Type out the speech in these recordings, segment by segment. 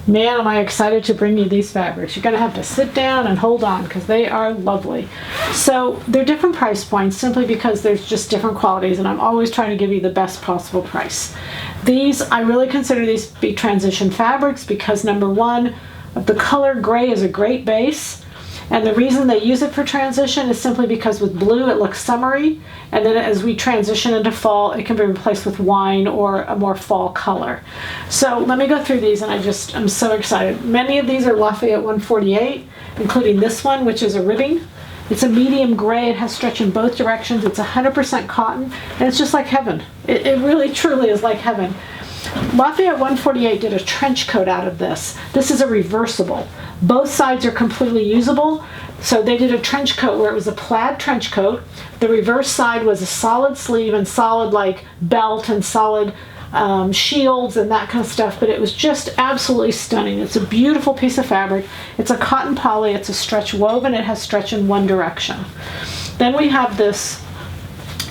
Man, am I excited to bring you these fabrics. You're going to have to sit down and hold on because they are lovely. So they're different price points simply because there's just different qualities, and I'm always trying to give you the best possible price. These, I really consider these to be transition fabrics because number one, the color gray is a great base. And the reason they use it for transition is simply because with blue it looks summery, and then as we transition into fall it can be replaced with wine or a more fall color. So let me go through these, and I'm so excited. Many of these are Lafayette 148, including this one, which is a ribbing. It's a medium gray, it has stretch in both directions, it's 100% cotton, and it's just like heaven. It really truly is like heaven. Lafayette 148 did a trench coat out of this. This is a reversible. Both sides are completely usable. So they did a trench coat where it was a plaid trench coat. The reverse side was a solid sleeve and solid like belt and solid shields and that kind of stuff, but it was just absolutely stunning. It's a beautiful piece of fabric. It's a cotton poly, it's a stretch woven, it has stretch in one direction. Then we have this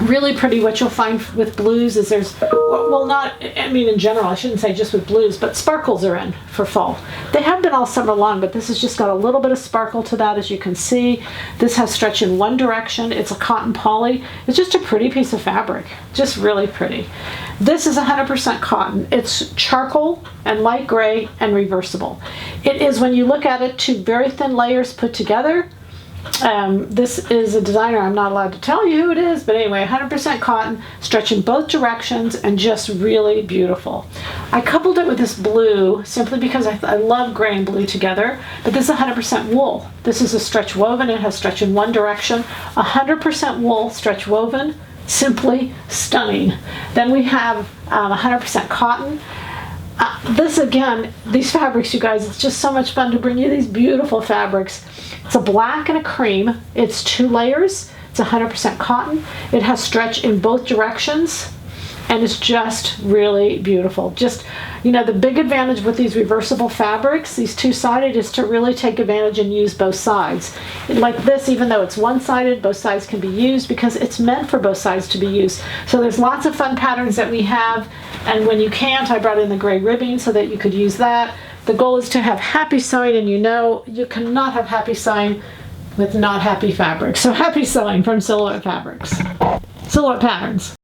really pretty, what you'll find with blues is there's, well, not, I mean in general, I shouldn't say just with blues, but sparkles are in for fall. They have been all summer long, but this has just got a little bit of sparkle to that, as you can see. This has stretch in one direction. It's a cotton poly. It's just a pretty piece of fabric, just really pretty. This is 100% cotton. It's charcoal and light gray and reversible. It is, when you look at it, two very thin layers put together. This is a designer, I'm not allowed to tell you who it is, but anyway, 100% cotton, stretch in both directions, and just really beautiful. I coupled it with this blue simply because I love gray and blue together, but this is 100% wool. This is a stretch woven, it has stretch in one direction, 100% wool, stretch woven, simply stunning. Then we have 100% cotton. This again, these fabrics, you guys, it's just so much fun to bring you these beautiful fabrics. It's a black and a cream. It's 2 layers. It's 100% cotton. It has stretch in both directions, and it's just really beautiful. Just, you know, the big advantage with these reversible fabrics, these two-sided, is to really take advantage and use both sides. Like this, even though it's one-sided, both sides can be used because it's meant for both sides to be used. So there's lots of fun patterns that we have, and when you can't, I brought in the gray ribbing so that you could use that. The goal is to have happy sewing, and you know you cannot have happy sewing with not happy fabric. So happy sewing from Silhouette Fabrics. Silhouette Patterns.